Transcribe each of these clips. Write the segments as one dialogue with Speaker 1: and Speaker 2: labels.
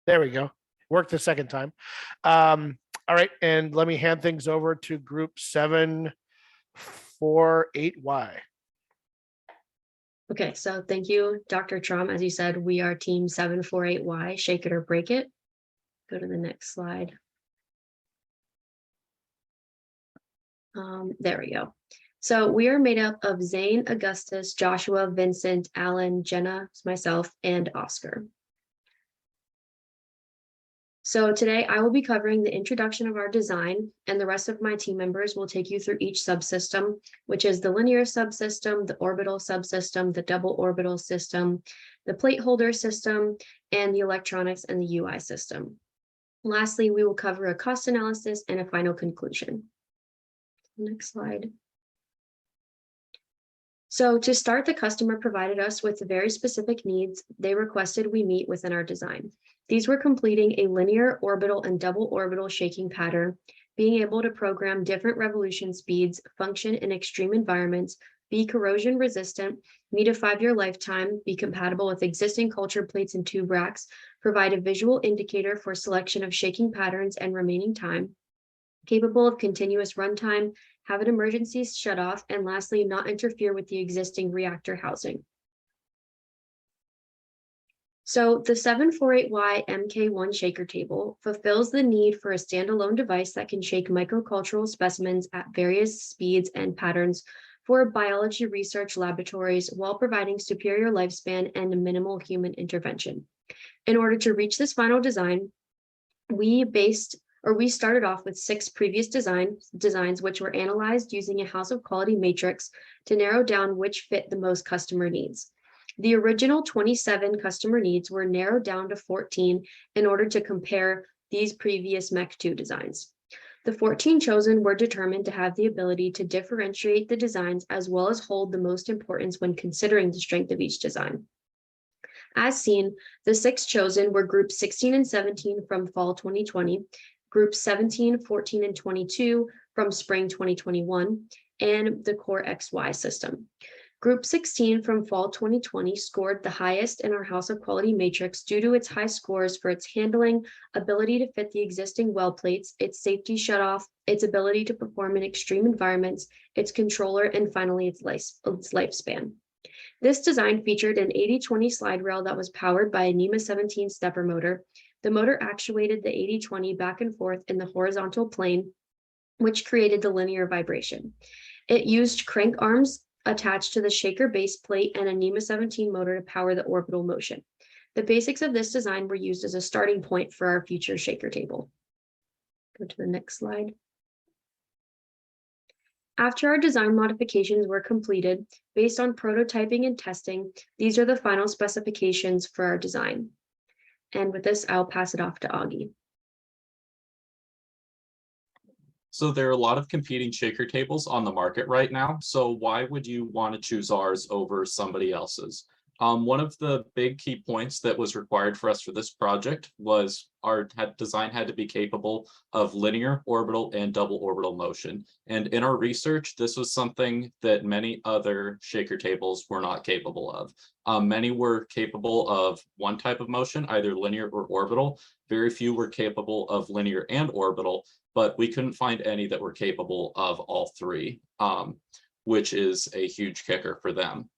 Speaker 1: There we go. Worked the second time. All right, and let me hand things over to group 748Y.
Speaker 2: Okay, so thank you, Dr. Trom. As you said, we are team 748Y, shake it or break it. Go to the next slide. There we go. So we are made up of Zane, Augustus, Joshua, Vincent, Alan, Jenna, myself, and Oscar. So today I will be covering the introduction of our design, and the rest of my team members will take you through each subsystem, which is the linear subsystem, the orbital subsystem, the double orbital system, the plate holder system, and the electronics and the UI system. Lastly, we will cover a cost analysis and a final conclusion. Next slide. So to start, the customer provided us with very specific needs they requested we meet within our design. These were completing a linear, orbital, and double orbital shaking pattern, being able to program different revolution speeds, function in extreme environments, be corrosion resistant, meet a 5-year lifetime, be compatible with existing culture plates and tube racks, provide a visual indicator for selection of shaking patterns and remaining time, capable of continuous runtime, have an emergency shutoff, and lastly, not interfere with the existing reactor housing. So the 748Y MK1 shaker table fulfills the need for a standalone device that can shake microcultural specimens at various speeds and patterns for biology research laboratories while providing superior lifespan and minimal human intervention. In order to reach this final design, we started off with 6 previous designs which were analyzed using a house of quality matrix to narrow down which fit the most customer needs. The original 27 customer needs were narrowed down to 14 in order to compare these previous MEC2 designs. The 14 chosen were determined to have the ability to differentiate the designs as well as hold the most importance when considering the strength of each design. As seen, the 6 chosen were groups 16 and 17 from fall 2020, groups 17, 14, and 22 from spring 2021, and the Core XY system. Group 16 from fall 2020 scored the highest in our house of quality matrix due to its high scores for its handling, ability to fit the existing well plates, its safety shutoff, its ability to perform in extreme environments, its controller, and finally its lifespan. This design featured an 80/20 slide rail that was powered by a NEMA 17 stepper motor. The motor actuated the 80/20 back and forth in the horizontal plane, which created the linear vibration. It used crank arms attached to the shaker base plate and a NEMA 17 motor to power the orbital motion. The basics of this design were used as a starting point for our future shaker table. Go to the next slide. After our design modifications were completed, based on prototyping and testing, these are the final specifications for our design. And with this, I'll pass it off to Augie.
Speaker 3: So there are a lot of competing shaker tables on the market right now. So why would you want to choose ours over somebody else's? One of the big key points that was required for us for this project was our design had to be capable of linear, orbital, and double orbital motion. And in our research, this was something that many other shaker tables were not capable of. Many were capable of one type of motion, either linear or orbital. Very few were capable of linear and orbital, but we couldn't find any that were capable of all three, which is a huge kicker for them.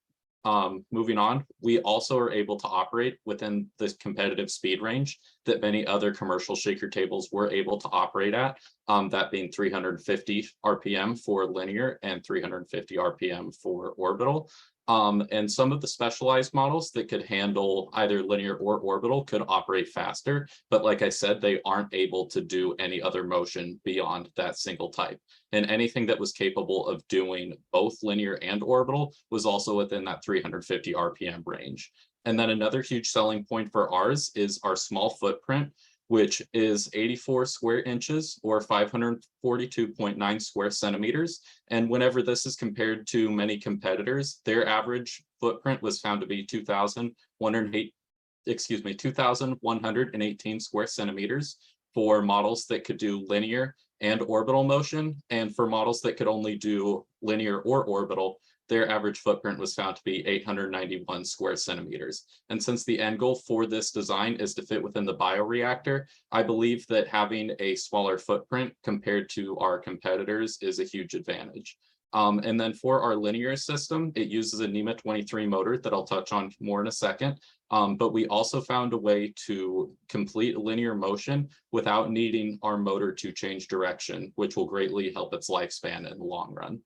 Speaker 3: Moving on, we also are able to operate within the competitive speed range that many other commercial shaker tables were able to operate at, that being 350 RPM for linear and 350 RPM for orbital. And some of the specialized models that could handle either linear or orbital could operate faster. But like I said, they aren't able to do any other motion beyond that single type. And anything that was capable of doing both linear and orbital was also within that 350 RPM range. And then another huge selling point for ours is our small footprint, which is 84 square inches or 542.9 square centimeters. And whenever this is compared to many competitors, their average footprint was found to be 2,118 square centimeters for models that could do linear and orbital motion. And for models that could only do linear or orbital, their average footprint was found to be 891 square centimeters. And since the end goal for this design is to fit within the bioreactor, I believe that having a smaller footprint compared to our competitors is a huge advantage. And then for our linear system, it uses a NEMA 23 motor that I'll touch on more in a second. But we also found a way to complete linear motion without needing our motor to change direction, which will greatly help its lifespan in the long run.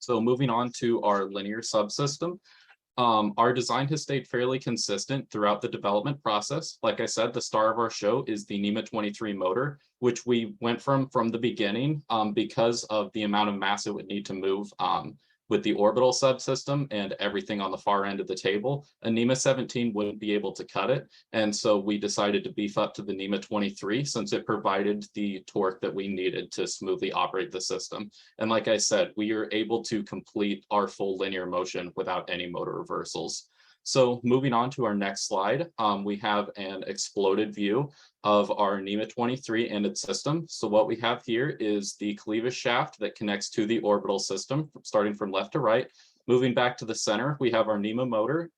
Speaker 3: So moving on to our linear subsystem, our design has stayed fairly consistent throughout the development process. Like I said, the star of our show is the NEMA 23 motor, which we went from the beginning because of the amount of mass it would need to move with the orbital subsystem and everything on the far end of the table. A NEMA 17 wouldn't be able to cut it. And so we decided to beef up to the NEMA 23 since it provided the torque that we needed to smoothly operate the system. And like I said, we are able to complete our full linear motion without any motor reversals. So moving on to our next slide, we have an exploded view of our NEMA 23 and its system. So what we have here is the cleavage shaft that connects to the orbital system, starting from left to right. Moving back to the center, we have our NEMA motor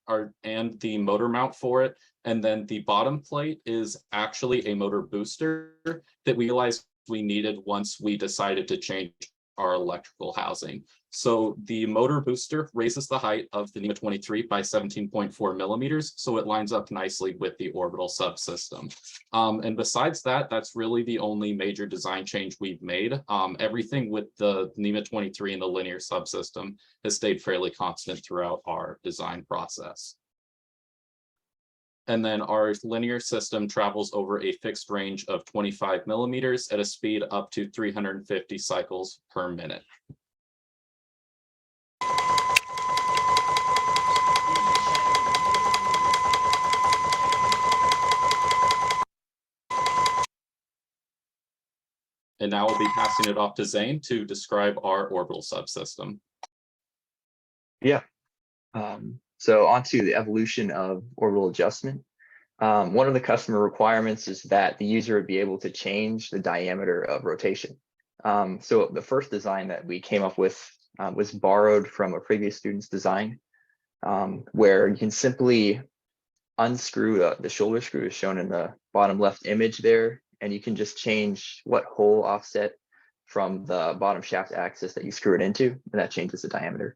Speaker 3: and the motor mount for it. And then the bottom plate is actually a motor booster that we realized we needed once we decided to change our electrical housing. So the motor booster raises the height of the NEMA 23 by 17.4 millimeters. So it lines up nicely with the orbital subsystem. And besides that, that's really the only major design change we've made. Everything with the NEMA 23 and the linear subsystem has stayed fairly constant throughout our design process. And then our linear system travels over a fixed range of 25 millimeters at a speed up to 350 cycles per minute. And now I'll be passing it off to Zane to describe our orbital subsystem.
Speaker 4: Yeah. So onto the evolution of orbital adjustment. One of the customer requirements is that the user would be able to change the diameter of rotation. So the first design that we came up with was borrowed from a previous student's design, where you can simply unscrew the shoulder screw, as shown in the bottom left image there, and you can just change what hole offset from the bottom shaft axis that you screw it into, and that changes the diameter.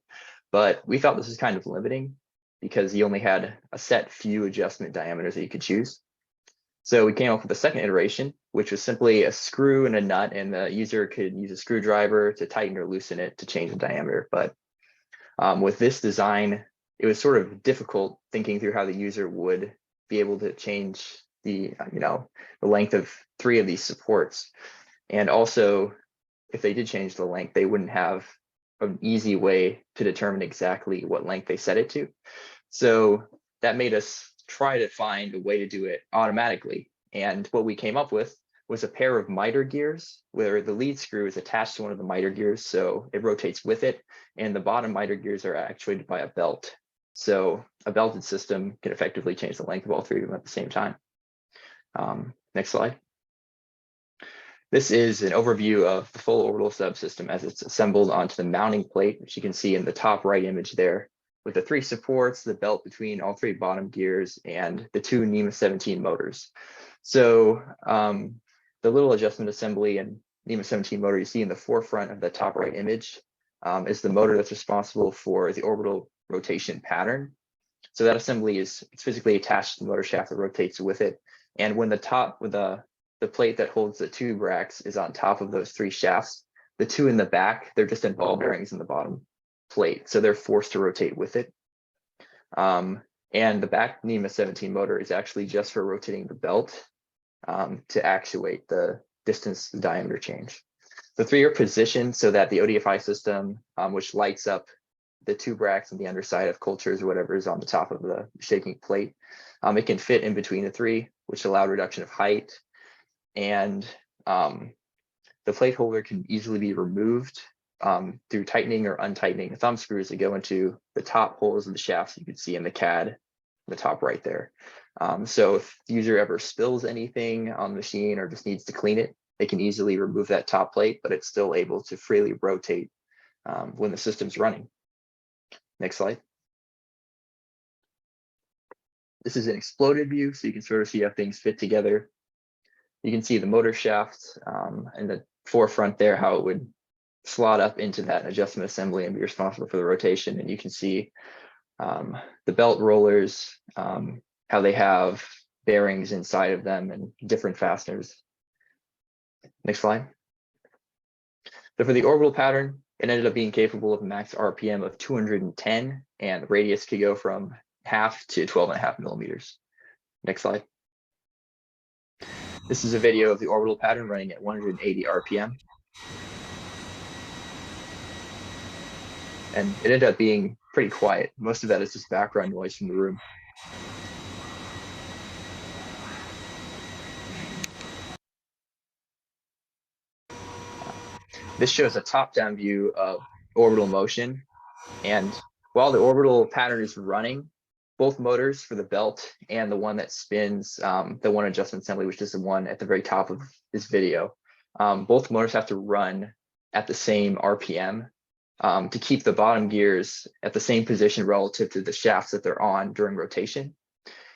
Speaker 4: But we felt this was kind of limiting because you only had a set few adjustment diameters that you could choose. So we came up with a second iteration, which was simply a screw and a nut, and the user could use a screwdriver to tighten or loosen it to change the diameter. But with this design, it was sort of difficult thinking through how the user would be able to change the length of 3 of these supports. And also, if they did change the length, they wouldn't have an easy way to determine exactly what length they set it to. So that made us try to find a way to do it automatically. And what we came up with was a pair of miter gears where the lead screw is attached to one of the miter gears, so it rotates with it, and the bottom miter gears are actuated by a belt. So a belted system can effectively change the length of all 3 of them at the same time. Next slide. This is an overview of the full orbital subsystem as it's assembled onto the mounting plate, which you can see in the top right image there, with the 3 supports, the belt between all 3 bottom gears, and the 2 NEMA 17 motors. So the little adjustment assembly and NEMA 17 motor you see in the forefront of the top right image is the motor that's responsible for the orbital rotation pattern. So that assembly it's physically attached to the motor shaft that rotates with it. And when the plate that holds the 2 racks is on top of those 3 shafts, the 2 in the back, they're just in ball bearings in the bottom plate. So they're forced to rotate with it. And the back NEMA 17 motor is actually just for rotating the belt to actuate the distance, the diameter change. The 3 are positioned so that the ODFI system, which lights up the 2 racks on the underside of cultures or whatever is on the top of the shaking plate, it can fit in between the 3, which allowed reduction of height. And the plate holder can easily be removed through tightening or untightening the thumb screws that go into the top holes of the shafts you can see in the CAD in the top right there. So if the user ever spills anything on the machine or just needs to clean it, they can easily remove that top plate, but it's still able to freely rotate when the system's running. Next slide. This is an exploded view, so you can sort of see how things fit together. You can see the motor shaft in the forefront there, how it would slot up into that adjustment assembly and be responsible for the rotation. And you can see the belt rollers, how they have bearings inside of them and different fasteners. Next slide. So for the orbital pattern, it ended up being capable of a max RPM of 210, and the radius could go from 0.5 to 12.5 millimeters. Next slide. This is a video of the orbital pattern running at 180 RPM. And it ended up being pretty quiet. Most of that is just background noise from the room. This shows a top-down view of orbital motion. And while the orbital pattern is running, both motors for the belt and the one that spins the one adjustment assembly, which is the one at the very top of this video, both motors have to run at the same RPM to keep the bottom gears at the same position relative to the shafts that they're on during rotation.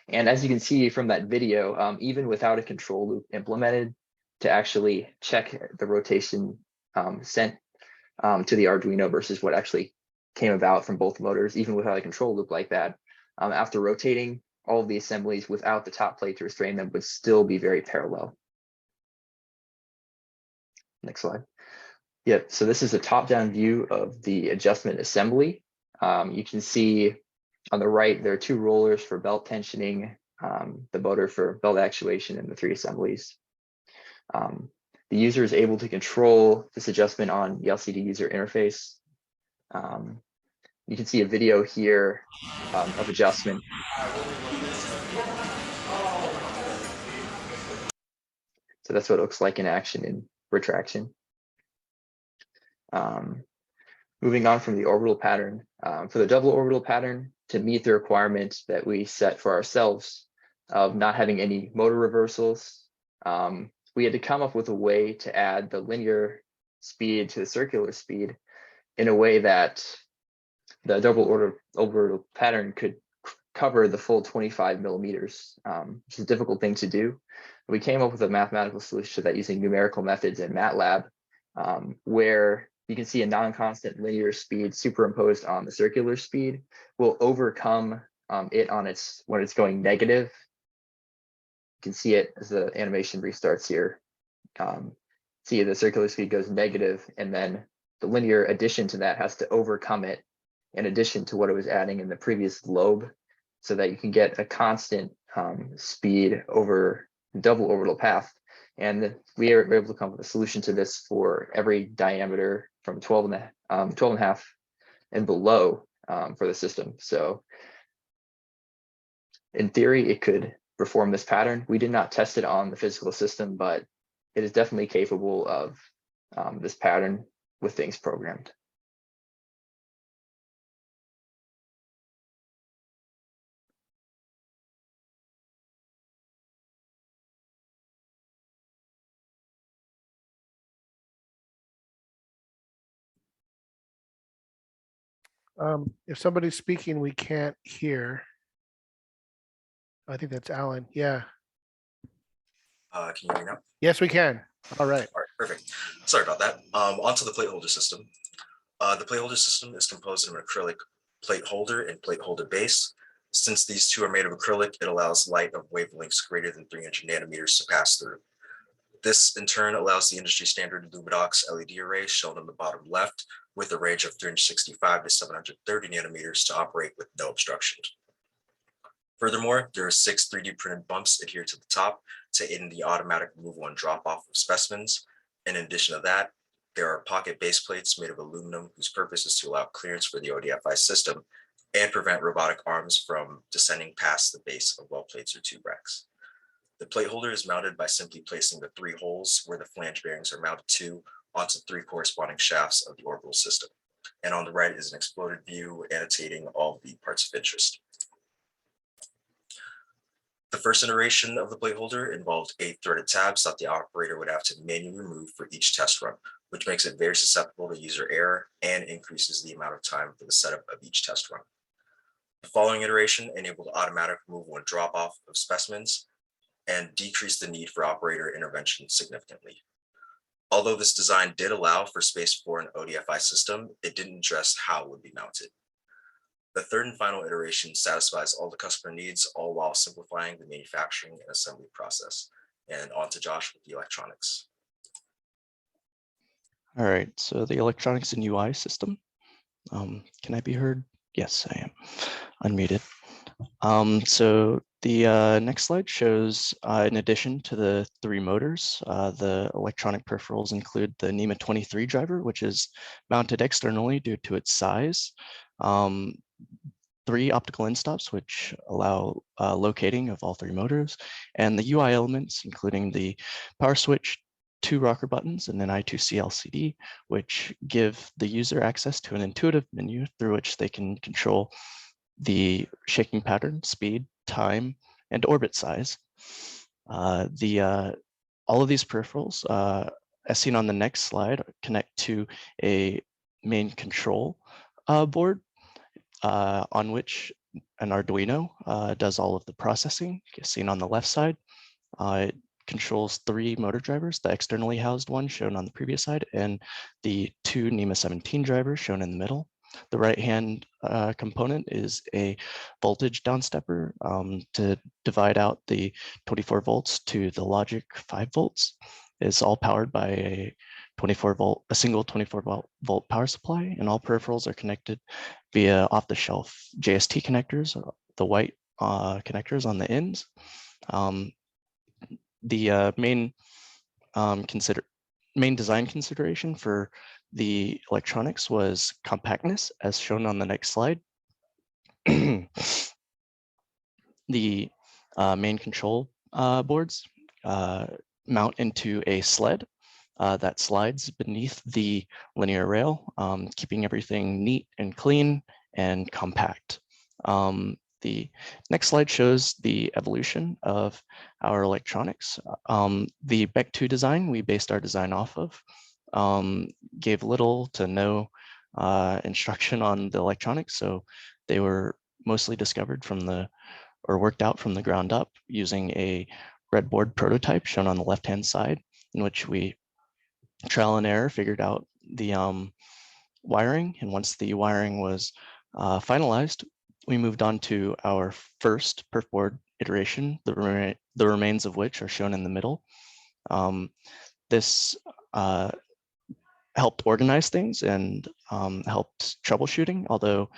Speaker 4: And as you can see from that video, even without a control loop implemented to actually check the rotation sent to the Arduino versus what actually came about from both motors, even without a control loop like that, after rotating, all of the assemblies without the top plate to restrain them would still be very parallel. Next slide. Yep, so this is a top-down view of the adjustment assembly. You can see on the right, there are two rollers for belt tensioning, the motor for belt actuation, and the 3 assemblies. The user is able to control this adjustment on the LCD user interface. You can see a video here of adjustment. So that's what it looks like in action in retraction. Moving on from the orbital pattern, for the double orbital pattern, to meet the requirement that we set for ourselves of not having any motor reversals, we had to come up with a way to add the linear speed to the circular speed in a way that the double orbital pattern could cover the full 25 millimeters, which is a difficult thing to do. We came up with a mathematical solution to that using numerical methods in MATLAB, where you can see a non-constant linear speed superimposed on the circular speed will overcome it on when it's going negative. You can see it as the animation restarts here. See the circular speed goes negative, and then the linear addition to that has to overcome it in addition to what it was adding in the previous lobe, so that you can get a constant speed over the double orbital path. And we were able to come up with a solution to this for every diameter from 12.5 and below for the system. So in theory, it could perform this pattern. We did not test it on the physical system, but it is definitely capable of this pattern with things programmed.
Speaker 1: If somebody's speaking, we can't hear. I think that's Alan. Yeah.
Speaker 5: Can you hear me now?
Speaker 1: Yes, we can. All right.
Speaker 5: All right, perfect. Sorry about that. Onto the plate holder system. The plate holder system is composed of an acrylic plate holder and plate holder base. Since these two are made of acrylic, it allows light of wavelengths greater than 300 nanometers to pass through. This in turn allows the industry standard Lumidox LED array shown on the bottom left with a range of 365 to 730 nanometers to operate with no obstructions. Furthermore, there are 6 3D printed bumps adhered to the top to aid in the automatic removal and drop off of specimens. In addition to that, there are pocket base plates made of aluminum whose purpose is to allow clearance for the ODFI system and prevent robotic arms from descending past the base of well plates or tube racks. The plate holder is mounted by simply placing the 3 holes where the flange bearings are mounted to onto 3 corresponding shafts of the orbital system. And on the right is an exploded view annotating all of the parts of interest. The first iteration of the plate holder involved 8 threaded tabs that the operator would have to manually remove for each test run, which makes it very susceptible to user error and increases the amount of time for the setup of each test run. The following iteration enabled automatic removal and drop-off of specimens and decreased the need for operator intervention significantly. Although this design did allow for space for an ODFI system, it didn't address how it would be mounted. The third and final iteration satisfies all the customer needs, all while simplifying the manufacturing and assembly process. And on to Josh with the electronics.
Speaker 6: All right, so the electronics and UI system. Can I be heard? Yes, I am unmuted. So the next slide shows, in addition to the 3 motors, the electronic peripherals include the NEMA 23 driver, which is mounted externally due to its size. 3 optical end stops, which allow locating of all 3 motors, and the UI elements, including the power switch, 2 rocker buttons, and an I2C LCD, which give the user access to an intuitive menu through which they can control the shaking pattern, speed, time, and orbit size. All of these peripherals, as seen on the next slide, connect to a main control board, on which an Arduino does all of the processing, seen on the left side. It controls 3 motor drivers, the externally housed one shown on the previous slide, and the 2 NEMA 17 drivers shown in the middle. The right-hand component is a voltage downstepper to divide out the 24 volts to the logic 5 volts. It's all powered by a single 24 volt power supply, and all peripherals are connected via off-the-shelf JST connectors, the white connectors on the ends. The main design consideration for the electronics was compactness, as shown on the next slide. The main control boards mount into a sled that slides beneath the linear rail, keeping everything neat and clean and compact. The next slide shows the evolution of our electronics. The BEC 2 design we based our design off of gave little to no instruction on the electronics, so they were mostly discovered or worked out from the ground up using a breadboard prototype shown on the left-hand side, in which we trial and error figured out the wiring, and once the wiring was finalized, we moved on to our first perf board iteration, the remains of which are shown in the middle. This helped organize things and helped troubleshooting, although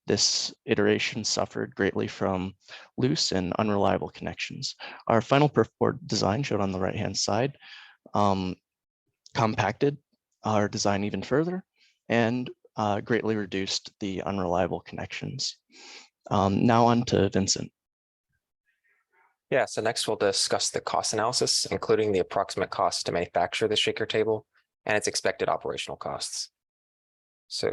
Speaker 6: this iteration suffered greatly from loose and unreliable connections. Our final perf board design, shown on the right-hand side, compacted our design even further and greatly reduced the unreliable connections. Now on to Vincent.
Speaker 7: Yeah, so next we'll discuss the cost analysis, including the approximate cost to manufacture the shaker table and its expected operational costs. So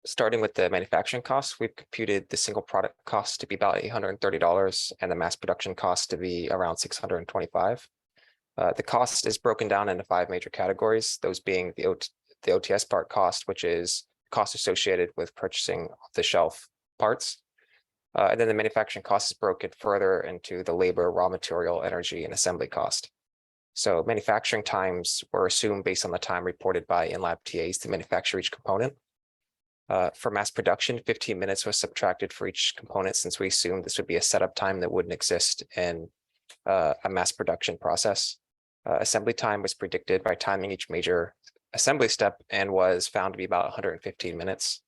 Speaker 7: starting with the manufacturing costs, we've computed the single product cost to be about $830 and the mass production cost to be around $625. The cost is broken down into 5 major categories, those being the OTS part cost, which is cost associated with purchasing off-the-shelf parts. And then the manufacturing cost is broken further into the labor, raw material, energy, and assembly cost. So manufacturing times were assumed based on the time reported by in-lab TAs to manufacture each component. For mass production, 15 minutes was subtracted for each component, since we assumed this would be a setup time that wouldn't exist in a mass production process. Assembly time was predicted by timing each major assembly step and was found to be about 115 minutes.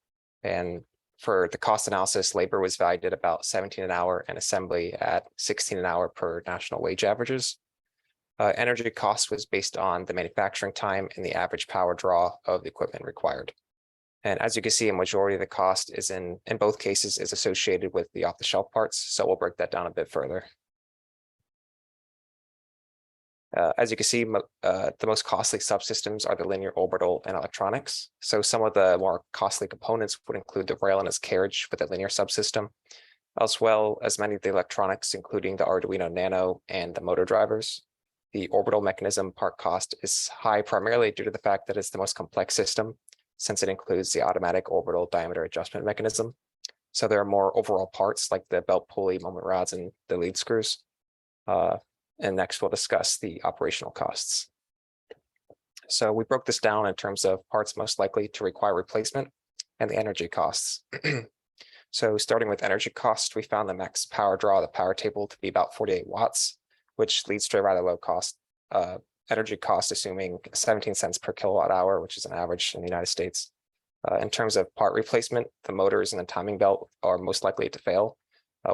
Speaker 7: And for the cost analysis, labor was valued at about 17 an hour and assembly at 16 an hour per national wage averages. Energy cost was based on the manufacturing time and the average power draw of the equipment required. And as you can see, a majority of the cost is in both cases is associated with the off-the-shelf parts. So we'll break that down a bit further. As you can see, the most costly subsystems are the linear, orbital, and electronics. So some of the more costly components would include the rail and its carriage with a linear subsystem, as well as many of the electronics, including the Arduino Nano and the motor drivers. The orbital mechanism part cost is high primarily due to the fact that it's the most complex system, since it includes the automatic orbital diameter adjustment mechanism. So there are more overall parts like the belt pulley, moment rods, and the lead screws. And next we'll discuss the operational costs. So we broke this down in terms of parts most likely to require replacement and the energy costs. So starting with energy cost, we found the max power draw of the power table to be about 48 watts, which leads to a rather low cost energy cost, assuming 17 cents per kilowatt hour, which is an average in the United States. In terms of part replacement, the motors and the timing belt are most likely to fail.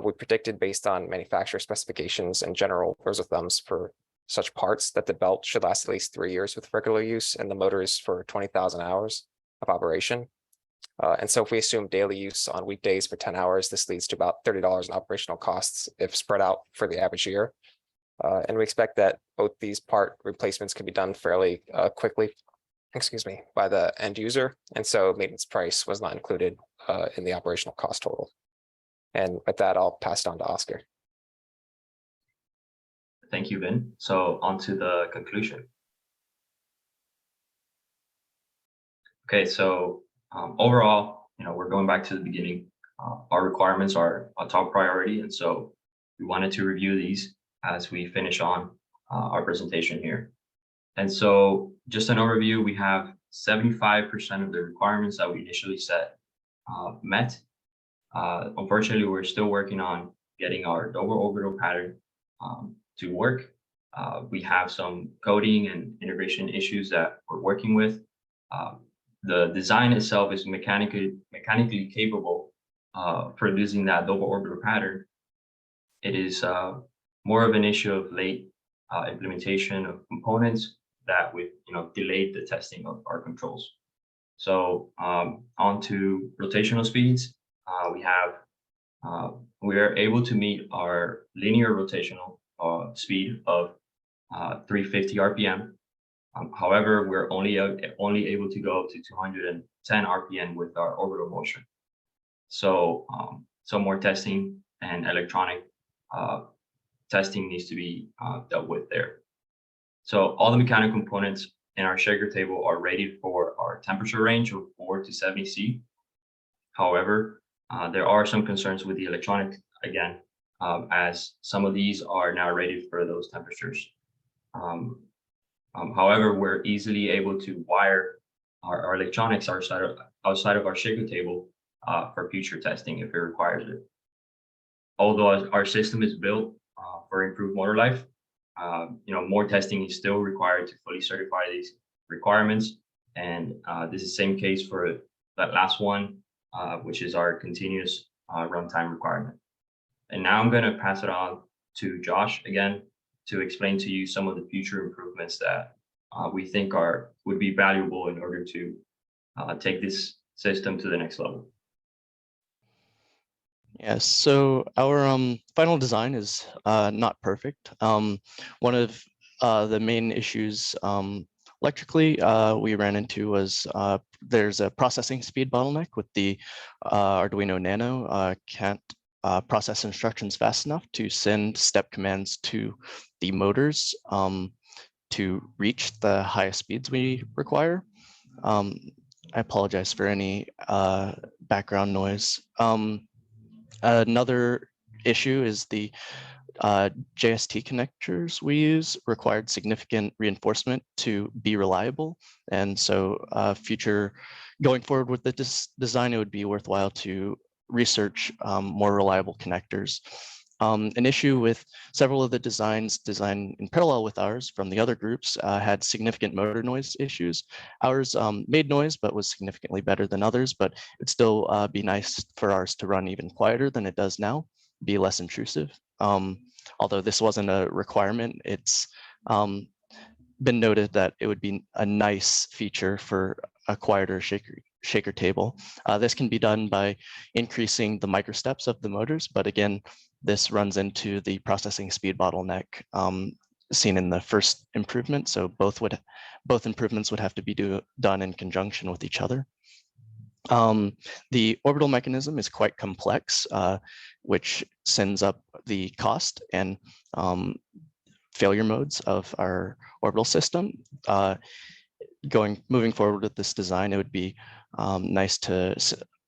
Speaker 7: We predicted based on manufacturer specifications and general rules of thumbs for such parts that the belt should last at least 3 years with regular use and the motors for 20,000 hours of operation. And so if we assume daily use on weekdays for 10 hours, this leads to about $30 in operational costs if spread out for the average year. And we expect that both these part replacements can be done fairly quickly, by the end user. And so maintenance price was not included in the operational cost total. And with that, I'll pass it on to Oscar.
Speaker 8: Thank you, Vin. So on to the conclusion. Okay, so overall, we're going back to the beginning. Our requirements are a top priority, and so we wanted to review these as we finish on our presentation here. And so just an overview, we have 75% of the requirements that we initially set met. Unfortunately, we're still working on getting our double orbital pattern to work. We have some coding and integration issues that we're working with. The design itself is mechanically capable of producing that double orbital pattern. It is more of an issue of late implementation of components that would delayed the testing of our controls. So on to rotational speeds. We are able to meet our linear rotational speed of 350 RPM. However, we're only able to go up to 210 RPM with our orbital motion. So some more testing and electronic testing needs to be dealt with there. So all the mechanical components in our shaker table are rated for our temperature range of 4 to 70 C. However, there are some concerns with the electronics again, as some of these are now rated for those temperatures. However, we're easily able to wire our electronics outside of our shaker table for future testing if it requires it. Although our system is built for improved motor life, more testing is still required to fully certify these requirements. And this is the same case for that last one, which is our continuous runtime requirement. And now I'm going to pass it on to Josh again to explain to you some of the future improvements that we think would be valuable in order to take this system to the next level.
Speaker 6: Yes, so our final design is not perfect. One of the main issues electrically we ran into was there's a processing speed bottleneck with the Arduino Nano can't process instructions fast enough to send step commands to the motors to reach the highest speeds we require. I apologize for any background noise. Another issue is the JST connectors we use required significant reinforcement to be reliable. And so going forward with the design, it would be worthwhile to research more reliable connectors. An issue with several of the designs designed in parallel with ours from the other groups had significant motor noise issues. Ours made noise, but was significantly better than others, but it'd still be nice for ours to run even quieter than it does now, be less intrusive. Although this wasn't a requirement, it's been noted that it would be a nice feature for a quieter shaker table. This can be done by increasing the microsteps of the motors, but again, this runs into the processing speed bottleneck seen in the first improvement. So both improvements would have to be done in conjunction with each other. The orbital mechanism is quite complex, which sends up the cost, and failure modes of our orbital system. Moving forward with this design, it would be nice to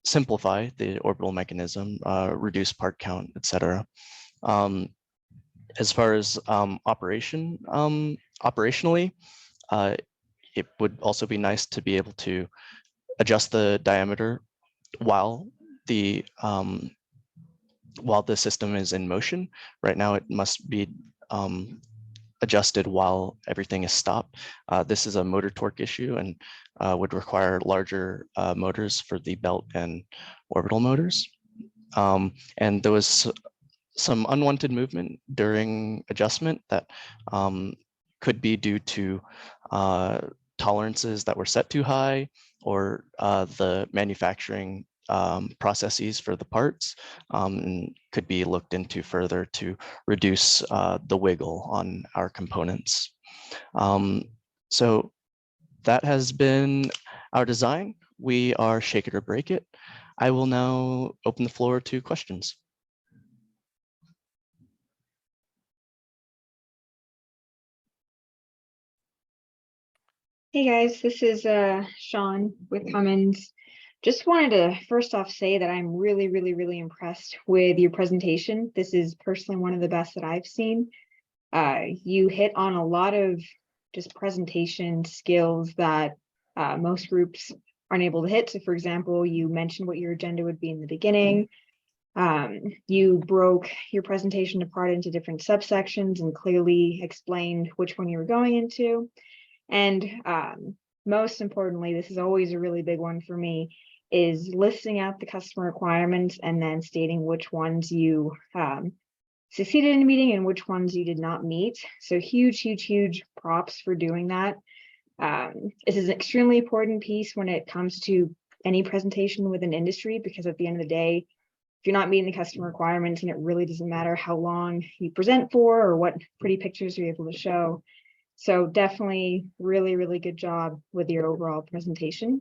Speaker 6: simplify the orbital mechanism, reduce part count, etc. As far as operationally, it would also be nice to be able to adjust the diameter while the system is in motion. Right now, it must be adjusted while everything is stopped. This is a motor torque issue and would require larger motors for the belt and orbital motors. And there was some unwanted movement during adjustment that could be due to tolerances that were set too high, or the manufacturing processes for the parts, and could be looked into further to reduce the wiggle on our components. So that has been our design. We are shake it or break it. I will now open the floor to questions.
Speaker 9: Hey guys, this is Sean with Cummins. Just wanted to first off say that I'm really impressed with your presentation. This is personally one of the best that I've seen. You hit on a lot of just presentation skills that most groups aren't able to hit. So for example, you mentioned what your agenda would be in the beginning. You broke your presentation apart into different subsections and clearly explained which one you were going into. And most importantly, this is always a really big one for me, is listing out the customer requirements and then stating which ones you succeeded in meeting and which ones you did not meet. So huge props for doing that. This is an extremely important piece when it comes to any presentation with an industry, because at the end of the day, if you're not meeting the customer requirements, and it really doesn't matter how long you present for or what pretty pictures you're able to show. So definitely really good job with your overall presentation.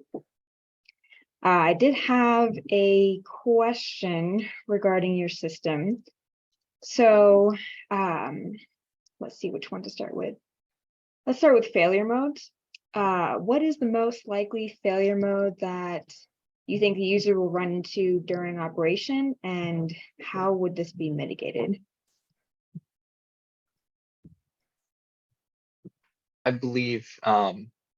Speaker 9: I did have a question regarding your system. So let's see which one to start with. Let's start with failure modes. What is the most likely failure mode that you think the user will run into during operation, and how would this be mitigated?
Speaker 4: I believe,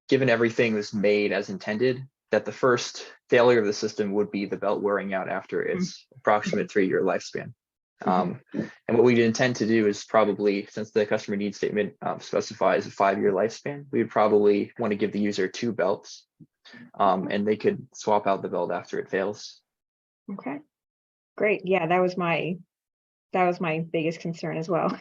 Speaker 4: given everything was made as intended, that the first failure of the system would be the belt wearing out after its approximate 3-year lifespan. And what we'd intend to do is probably, since the customer needs statement specifies a 5-year lifespan, we would probably want to give the user 2 belts, and they could swap out the belt after it fails.
Speaker 9: Okay, great. Yeah, that was my biggest concern as well.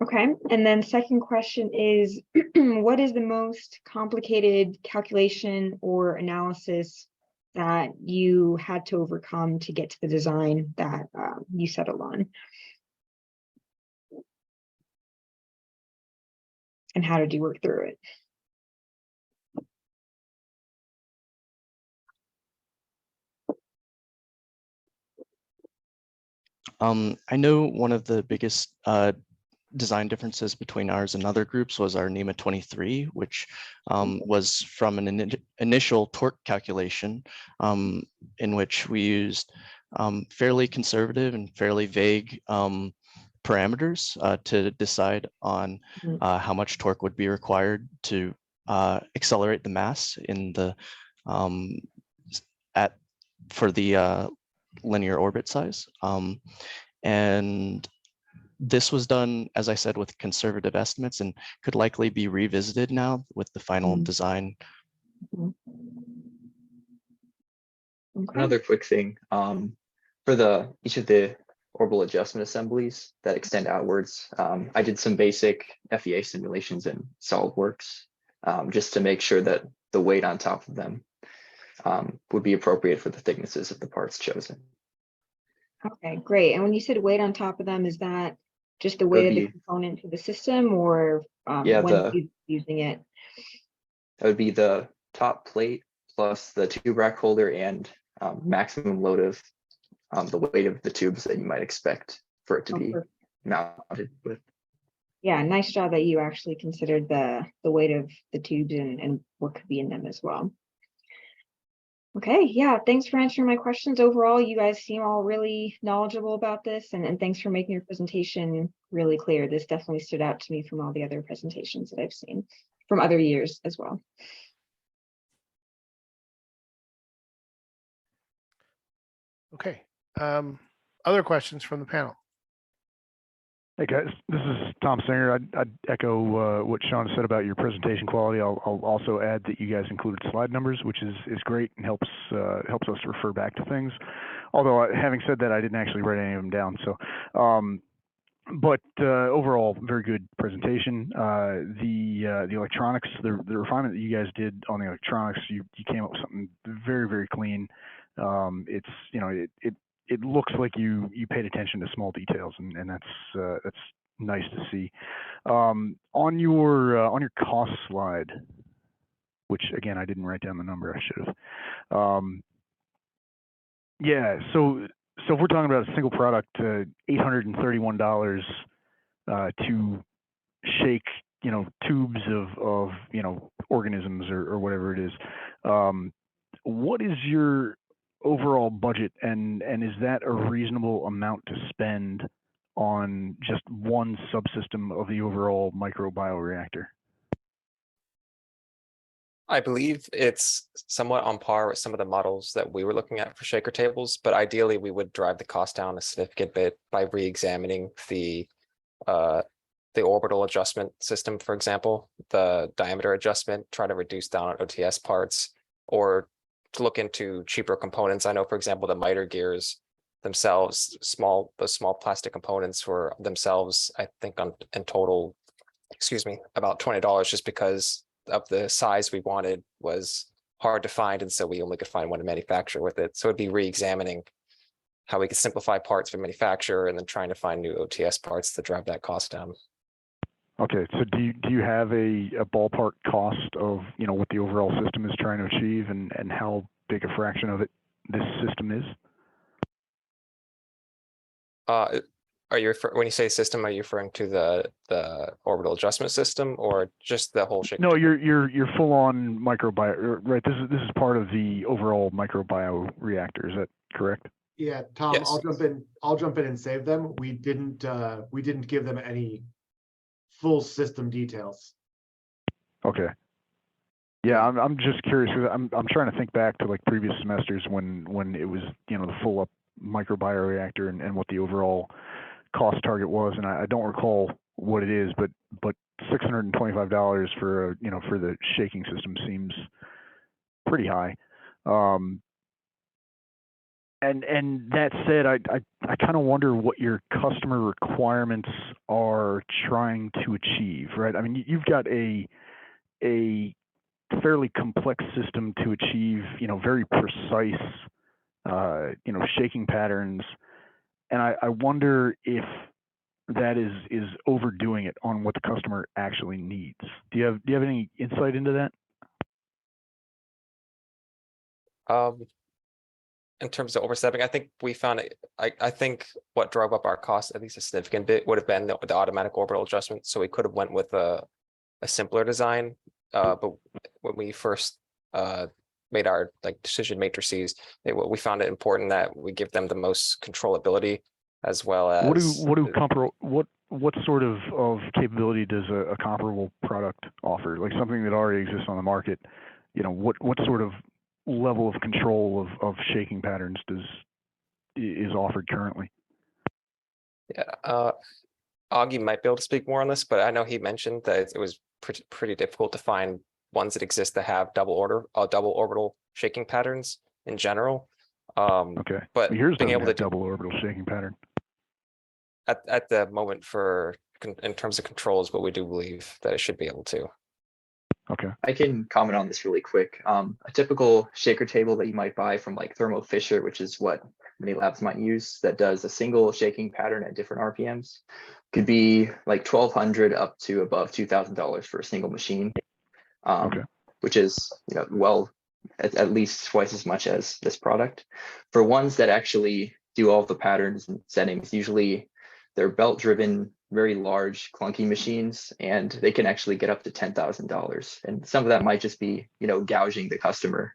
Speaker 9: Okay, and then second question is, what is the most complicated calculation or analysis that you had to overcome to get to the design that you settled on? And how did you work through it?
Speaker 6: I know one of the biggest design differences between ours and other groups was our NEMA 23, which was from an initial torque calculation in which we used fairly conservative and fairly vague parameters to decide on how much torque would be required to accelerate the mass in the for the linear orbit size. And this was done, as I said, with conservative estimates and could likely be revisited now with the final design.
Speaker 9: Okay.
Speaker 4: Another quick thing, for each of the orbital adjustment assemblies that extend outwards, I did some basic FEA simulations in SolidWorks just to make sure that the weight on top of them would be appropriate for the thicknesses of the parts chosen.
Speaker 9: Okay, great. And when you said weight on top of them, is that just the weight of the component to the system, or
Speaker 4: yeah,
Speaker 9: when you're using it?
Speaker 4: That would be the top plate plus the tube rack holder and maximum load of the weight of the tubes that you might expect for it to be mounted with.
Speaker 9: Yeah, nice job that you actually considered the weight of the tubes and what could be in them as well. Okay, yeah, thanks for answering my questions. Overall, you guys seem all really knowledgeable about this, and thanks for making your presentation really clear. This definitely stood out to me from all the other presentations that I've seen from other years as well.
Speaker 1: Okay. Other questions from the panel?
Speaker 10: Hey guys, this is Tom Singer. I'd echo what Sean said about your presentation quality. I'll also add that you guys included slide numbers, which is great and helps us refer back to things. Although having said that, I didn't actually write any of them down. So, but overall, very good presentation. The electronics, the refinement that you guys did on the electronics, you came up with something very, very clean. It's, you know, it looks like you paid attention to small details, and that's nice to see. On your cost slide, which again I didn't write down the number, I should have. Yeah, so if we're talking about a single product, $831 to shake, you know, tubes of you know, organisms or whatever it is. What is your overall budget, and is that a reasonable amount to spend on just one subsystem of the overall microbioreactor?
Speaker 7: I believe it's somewhat on par with some of the models that we were looking at for shaker tables, but ideally we would drive the cost down a significant bit by re-examining the orbital adjustment system, for example, the diameter adjustment, try to reduce down on OTS parts, or to look into cheaper components. I know, for example, the miter gears themselves, those small plastic components were themselves, I think in total, excuse me, about $20, just because of the size we wanted was hard to find, and so we only could find one to manufacture with it. So it'd be re-examining how we could simplify parts for manufacture and then trying to find new OTS parts to drive that cost down.
Speaker 10: Okay, so do you have a ballpark cost of, you know, what the overall system is trying to achieve, and how big a fraction of it this system is?
Speaker 7: Are you when you say system, are you referring to the orbital adjustment system or just the whole shaker?
Speaker 10: No, you're full on microbio, right? This is part of the overall microbioreactor. Is that correct?
Speaker 11: Yeah, Tom,
Speaker 7: Yes.
Speaker 11: I'll jump in and save them. We didn't give them any full system details.
Speaker 10: Okay. Yeah, I'm just curious, because I'm trying to think back to like previous semesters when it was, you know, the full up microbioreactor and what the overall cost target was, and I don't recall what it is, but $625 for you know, for the shaking system seems pretty high. And that said, I kind of wonder what your customer requirements are trying to achieve, right? I mean, you've got a fairly complex system to achieve, you know, very precise, you know, shaking patterns, and I wonder if that is overdoing it on what the customer actually needs. Do you have any insight into that?
Speaker 7: In terms of overstepping, I think we found it. I think what drove up our cost, at least a significant bit, would have been the automatic orbital adjustment. So we could have went with a simpler design. But when we first made our decision matrices, we found it important that we give them the most controllability, as well as
Speaker 10: what sort of capability does a comparable product offer? Like something that already exists on the market, you know, what sort of level of control of shaking patterns is offered currently?
Speaker 7: Yeah, Augie might be able to speak more on this, but I know he mentioned that it was pretty difficult to find ones that exist that have double orbital shaking patterns in general.
Speaker 10: Okay,
Speaker 7: but
Speaker 10: yours
Speaker 7: being able to do
Speaker 10: double orbital shaking pattern
Speaker 7: at the moment in terms of controls, but we do believe that it should be able to.
Speaker 10: Okay.
Speaker 4: I can comment on this really quick. A typical shaker table that you might buy from like Thermo Fisher, which is what many labs might use, that does a single shaking pattern at different RPMs, could be like $1,200 up to above $2,000 for a single machine.
Speaker 10: Okay.
Speaker 4: Which is, you know, well, at least twice as much as this product. For ones that actually do all the patterns and settings, usually they're belt driven very large clunky machines, and they can actually get up to $10,000. And some of that might just be, gouging the customer.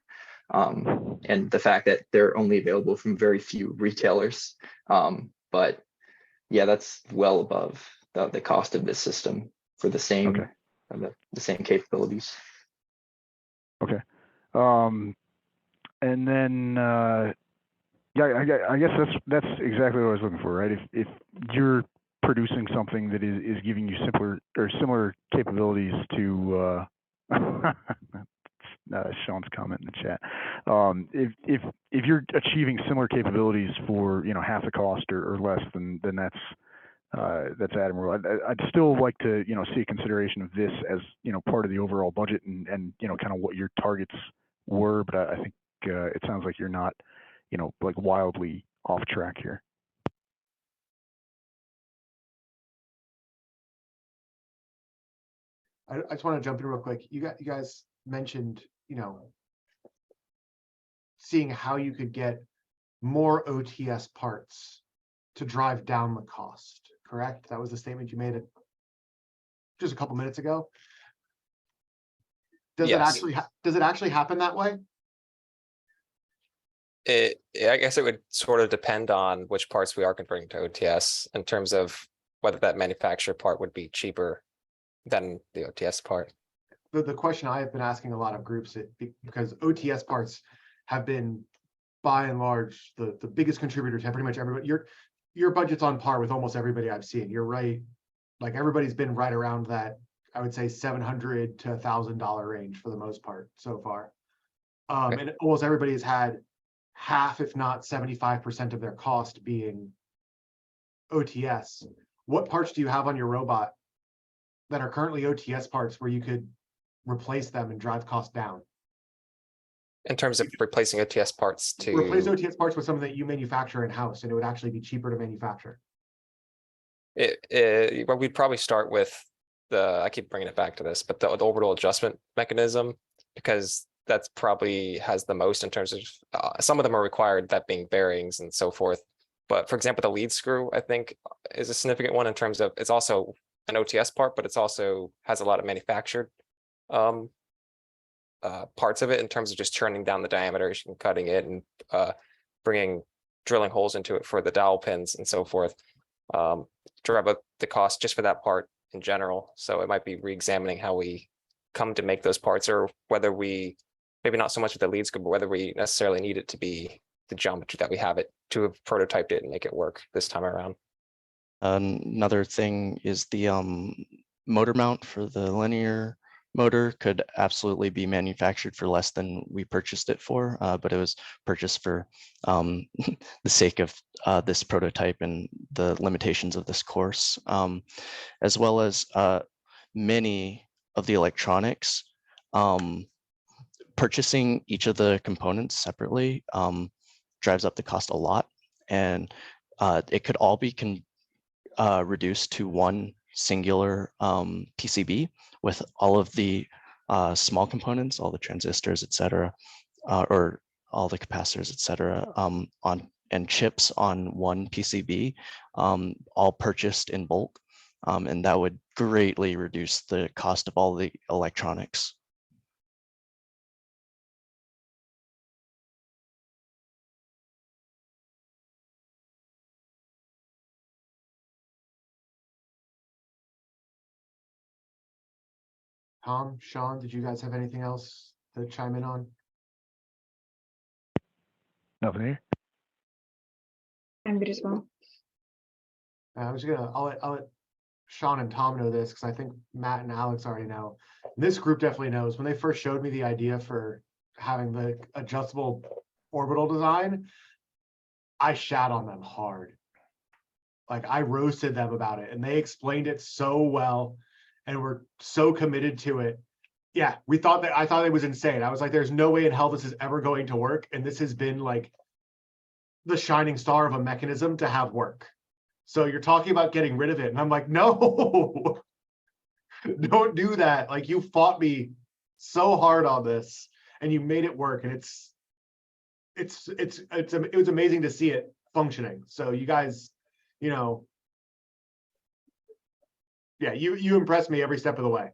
Speaker 4: And the fact that they're only available from very few retailers. But yeah, that's well above the cost of this system for the same, the same capabilities.
Speaker 10: Okay. And then, yeah, I guess that's exactly what I was looking for, right? If you're producing something that is giving you simpler or similar capabilities to Sean's comment in the chat. If you're achieving similar capabilities for half the cost or less, then that's admirable. I'd still like to see a consideration of this as part of the overall budget and kind of what your targets were. But I think it sounds like you're not like wildly off track here.
Speaker 11: I just want to jump in real quick. You guys mentioned, seeing how you could get more OTS parts to drive down the cost, correct? That was the statement you made just a couple minutes ago. Does it actually happen that way?
Speaker 7: I guess it would sort of depend on which parts we are converting to OTS in terms of whether that manufacturer part would be cheaper than the OTS part.
Speaker 11: The question I have been asking a lot of groups, because OTS parts have been, by and large, the biggest contributor to pretty much everybody. Your budget's on par with almost everybody I've seen. You're right. Like everybody's been right around that, I would say $700 to $1,000 range for the most part so far. And almost everybody has had half, if not 75% of their cost being OTS. What parts do you have on your robot that are currently OTS parts where you could replace them and drive costs down?
Speaker 7: In terms of replacing OTS parts to
Speaker 11: replace OTS parts with something that you manufacture in-house, and it would actually be cheaper to manufacture.
Speaker 7: Well, we'd probably start with I keep bringing it back to this, but the orbital adjustment mechanism, because that's probably has the most in terms of some of them are required, that being bearings and so forth. But for example, the lead screw, I think, is a significant one in terms of it's also an OTS part, but it's also has a lot of manufactured parts of it in terms of just turning down the diameters and cutting it and drilling holes into it for the dowel pins and so forth. Drive up the cost just for that part in general. So it might be re-examining how we come to make those parts, or whether we, maybe not so much with the lead screw, but whether we necessarily need it to be the geometry that we have it to have prototyped it and make it work this time around.
Speaker 6: Another thing is the motor mount for the linear motor could absolutely be manufactured for less than we purchased it for, but it was purchased for the sake of this prototype and the limitations of this course, as well as many of the electronics. Purchasing each of the components separately drives up the cost a lot, and it could all be reduced to one singular PCB with all of the small components, all the transistors, et cetera, or all the capacitors, et cetera, and chips on one PCB, all purchased in bulk. And that would greatly reduce the cost of all the electronics.
Speaker 11: Tom, Sean, did you guys have anything else to chime in on?
Speaker 10: Nothing here.
Speaker 9: I'm good as well.
Speaker 11: I'll let Sean and Tom know this, because I think Matt and Alex already know. This group definitely knows. When they first showed me the idea for having the adjustable orbital design, I shat on them hard. Like, I roasted them about it, and they explained it so well and were so committed to it. Yeah, I thought it was insane. I was like, there's no way in hell this is ever going to work. And this has been like the shining star of a mechanism to have work. So you're talking about getting rid of it. And I'm like, no, don't do that. Like, you fought me so hard on this and you made it work. And it was amazing to see it functioning. So you guys, yeah, you impressed me every step of the way.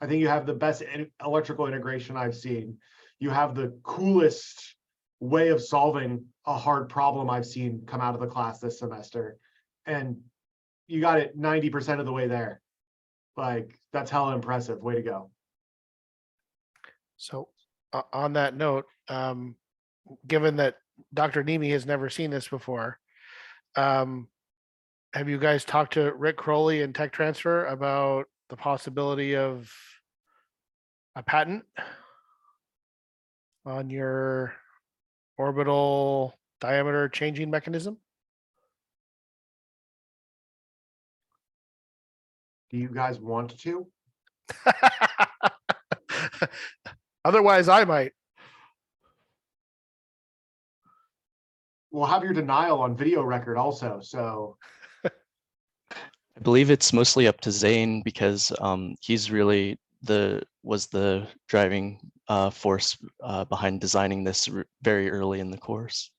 Speaker 11: I think you have the best electrical integration I've seen. You have the coolest way of solving a hard problem I've seen come out of the class this semester. And you got it 90% of the way there. Like, that's hella impressive. Way to go.
Speaker 1: So on that note, given that Dr. Nemi has never seen this before, have you guys talked to Rick Crowley and Tech Transfer about the possibility of a patent on your orbital diameter changing mechanism?
Speaker 11: Do you guys want to?
Speaker 1: Otherwise, I might.
Speaker 11: We'll have your denial on video record also. So
Speaker 6: I believe it's mostly up to Zane because he's really was the driving force behind designing this very early in the course.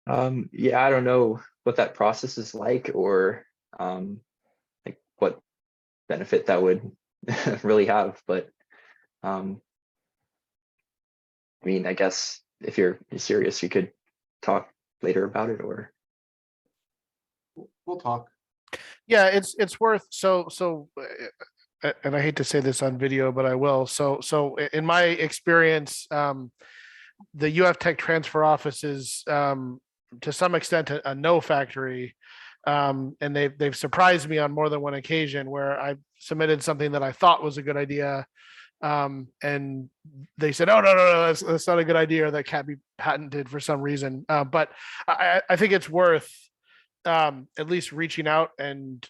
Speaker 4: Yeah, I don't know what that process is like, or like what benefit that would really have, but I mean, I guess if you're serious, you could talk later about it, or
Speaker 11: we'll talk.
Speaker 1: Yeah, it's worth and I hate to say this on video, but I will. So in my experience, the UF Tech transfer office is to some extent a no factory. And they've surprised me on more than one occasion where I submitted something that I thought was a good idea. And they said, oh, no, that's not a good idea, or that can't be patented for some reason. But I think it's worth at least reaching out, and,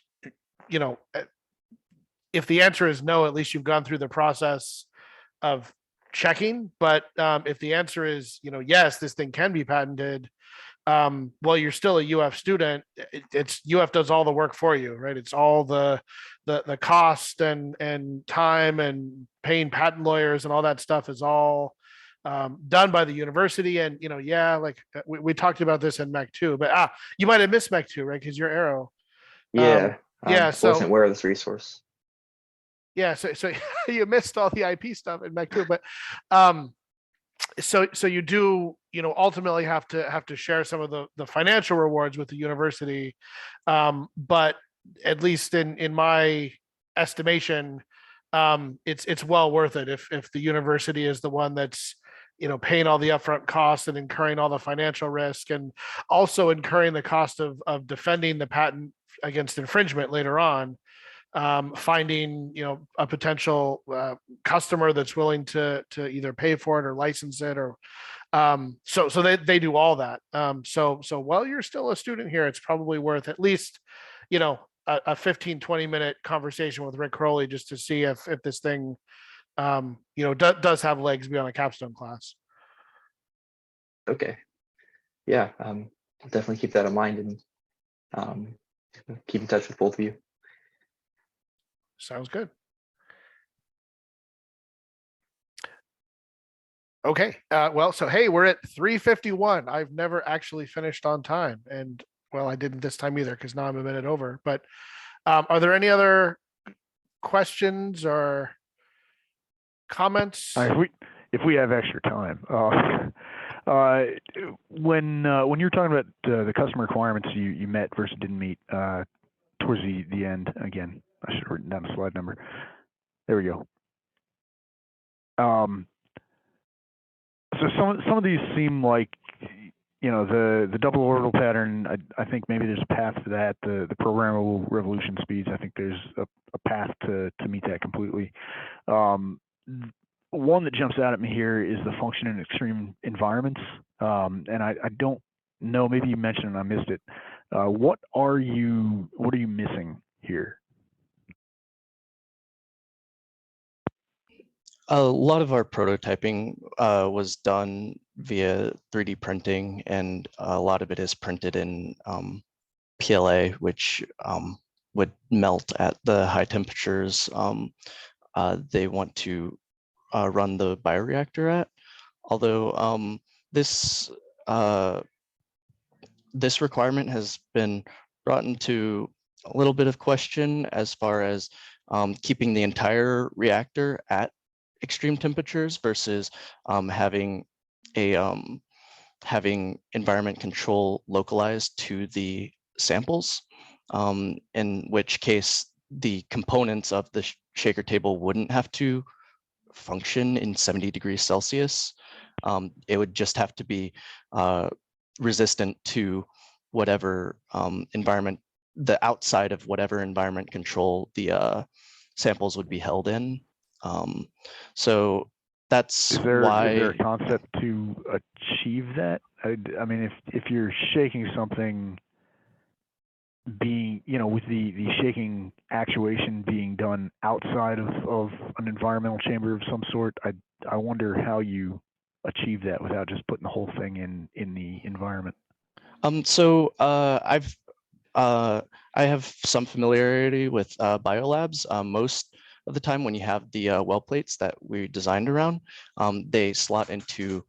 Speaker 1: you know, if the answer is no, at least you've gone through the process of checking. But if the answer is, you know, yes, this thing can be patented, well, you're still a UF student. It's UF does all the work for you, right? It's all the cost and time and paying patent lawyers and all that stuff is all done by the university. And, you know, yeah, like we talked about this in Mech 2, but you might have missed Mech 2, right? Because you're Aero.
Speaker 4: yeah,
Speaker 1: Yeah, so
Speaker 4: wasn't aware of this resource.
Speaker 1: Yeah, so you missed all the IP stuff in Mech 2, but so you do, you know, ultimately have to share some of the financial rewards with the university, but at least in my estimation, it's well worth it if the university is the one that's, you know, paying all the upfront costs and incurring all the financial risk, and also incurring the cost of defending the patent against infringement later on. Finding, you know, a potential customer that's willing to either pay for it or license it, or so they do all that. So while you're still a student here, it's probably worth at least, you know, a 15-20 minute conversation with Rick Crowley just to see if this thing, you know, does have legs beyond a capstone class.
Speaker 4: Okay, yeah, I'll definitely keep that in mind, and keep in touch with both of you.
Speaker 1: Sounds good. Okay. Well, so hey, we're at 3:51. I've never actually finished on time, and well, I didn't this time either because now I'm a minute over. But are there any other questions or comments?
Speaker 10: If we have extra time, when you're talking about the customer requirements you met versus didn't meet towards the end, again, I should have written down a slide number. There we go. So some of these seem like, you know, the double orbital pattern. I think maybe there's a path to that. The programmable revolution speeds, I think there's a path to meet that completely. One that jumps out at me here is the function in extreme environments. And I don't know, maybe you mentioned and I missed it. What are you missing here?
Speaker 6: A lot of our prototyping was done via 3D printing, and a lot of it is printed in PLA, which would melt at the high temperatures they want to run the bioreactor at. Although this requirement has been brought into a little bit of question as far as keeping the entire reactor at extreme temperatures versus having environment control localized to the samples, in which case the components of the shaker table wouldn't have to function in 70 degrees Celsius. It would just have to be resistant to whatever environment, the outside of whatever environment control the samples would be held in. So that's
Speaker 10: Is there
Speaker 6: why.
Speaker 10: a concept to achieve that? I mean, if you're shaking something being, with the shaking actuation being done outside of an environmental chamber of some sort, I wonder how you achieve that without just putting the whole thing in the environment.
Speaker 6: So I have some familiarity with biolabs. Most of the time when you have the well plates that we designed around, they slot into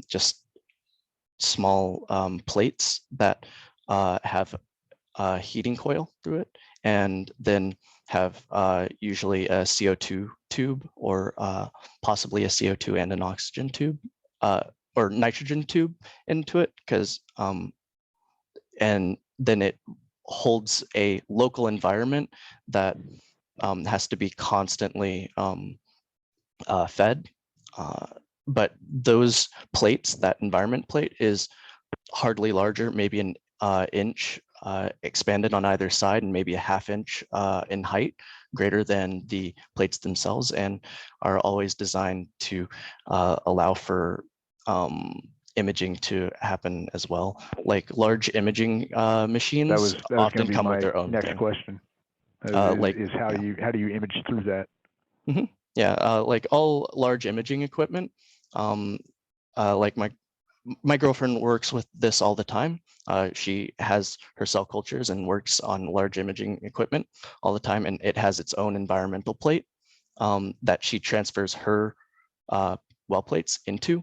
Speaker 6: just small plates that have a heating coil through it, and then have usually a CO2 tube, or possibly a CO2 and an oxygen tube, or nitrogen tube into it, because and then it holds a local environment that has to be constantly fed. But those plates, that environment plate, is hardly larger, maybe an inch expanded on either side, and maybe a ½ inch in height, greater than the plates themselves, and are always designed to allow for imaging to happen as well. Like large imaging machines
Speaker 10: That was
Speaker 6: often
Speaker 10: going to be
Speaker 6: come
Speaker 10: my
Speaker 6: with their own
Speaker 10: next
Speaker 6: thing.
Speaker 10: question.
Speaker 6: Like,
Speaker 10: Is how do you image through that?
Speaker 6: Yeah, like all large imaging equipment, like my girlfriend works with this all the time. She has her cell cultures and works on large imaging equipment all the time, and it has its own environmental plate that she transfers her well plates into.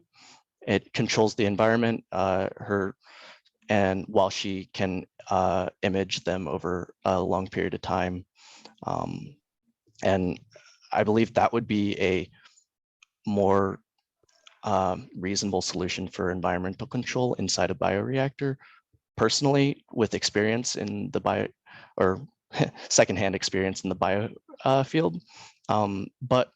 Speaker 6: It controls the environment, and while she can image them over a long period of time. And I believe that would be a more reasonable solution for environmental control inside a bioreactor. Personally, with experience in the bio, or secondhand experience in the bio field, but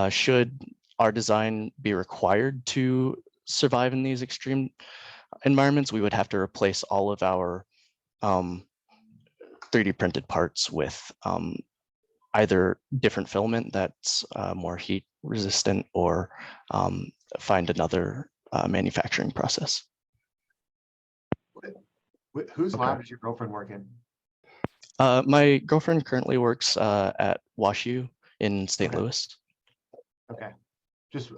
Speaker 6: should our design be required to survive in these extreme environments, we would have to replace all of our 3D printed parts with either different filament that's more heat resistant, or find another manufacturing process.
Speaker 11: Whose lab does your girlfriend work in?
Speaker 6: My girlfriend currently works at WashU in St. Louis.
Speaker 11: Okay.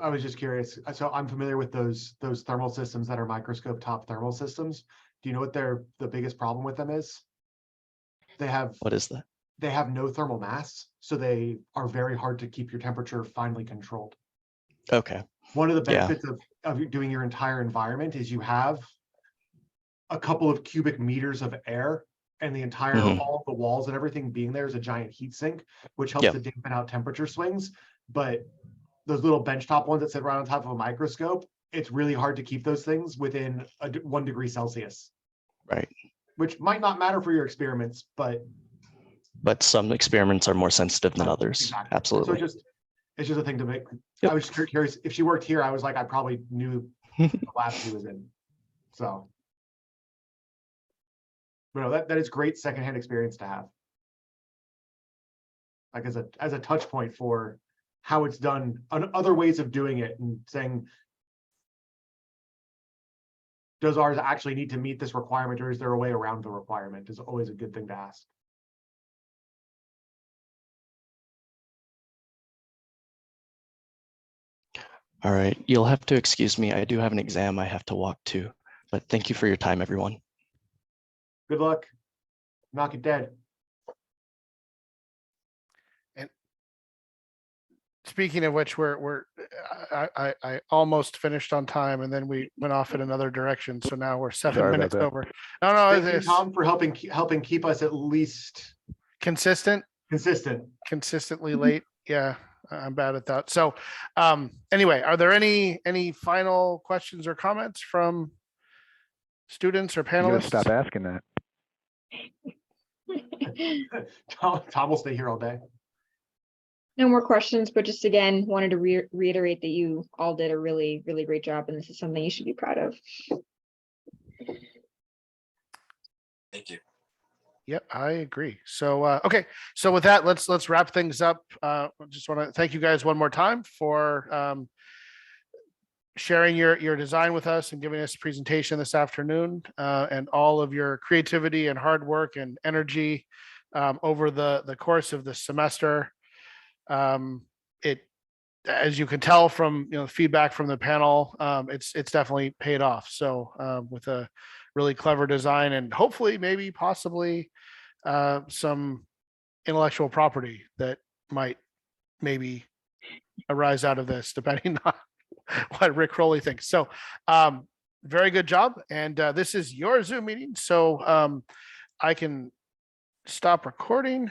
Speaker 11: I was just curious. So I'm familiar with those thermal systems that are microscope top thermal systems. Do you know what the biggest problem with them is?
Speaker 6: What is that?
Speaker 11: They have no thermal mass, so they are very hard to keep your temperature finely controlled.
Speaker 6: Okay.
Speaker 11: One of the benefits of doing your entire environment is you have a couple of cubic meters of air, and the entire, all the walls and everything being there is a giant heat sink, which helps to dampen out temperature swings. But those little benchtop ones that sit right on top of a microscope, it's really hard to keep those things within 1 degree Celsius.
Speaker 6: Right.
Speaker 11: Which might not matter for your experiments, but
Speaker 6: some experiments are more sensitive than others.
Speaker 11: Exactly.
Speaker 6: Absolutely.
Speaker 11: So it's just a thing to make. I was just curious if she worked here. I was like, I probably knew the lab she was in. So, but no, that is great secondhand experience to have. Like as a touch point for how it's done on other ways of doing it, and saying, does ours actually need to meet this requirement, or is there a way around the requirement, is always a good thing to ask.
Speaker 6: All right, you'll have to excuse me. I do have an exam I have to walk to, but thank you for your time, everyone.
Speaker 11: Good luck. Knock it dead.
Speaker 1: And speaking of which, I almost finished on time, and then we went off in another direction. So now we're 7
Speaker 10: Sorry about
Speaker 1: minutes
Speaker 10: that.
Speaker 1: over. No, no,
Speaker 11: Thank you,
Speaker 1: it's
Speaker 11: Tom, for helping keep us at least
Speaker 1: consistent, consistently late. Yeah, I'm bad at that. So anyway, are there any final questions or comments from students or
Speaker 10: You gotta
Speaker 1: panelists?
Speaker 10: stop asking that.
Speaker 11: Tom will stay here all day.
Speaker 9: No more questions, but just again, wanted to reiterate that you all did a really, really great job, and this is something you should be proud of.
Speaker 5: Thank you.
Speaker 1: Yep, I agree. So okay, so with that, let's wrap things up. I just want to thank you guys one more time for sharing your design with us and giving us a presentation this afternoon, and all of your creativity and hard work and energy over the course of the semester. It, as you can tell from feedback from the panel, it's definitely paid off. So with a really clever design and hopefully maybe possibly some intellectual property that might maybe arise out of this, depending on what Rick Crowley thinks. So very good job. And this is your Zoom meeting. So I can stop recording.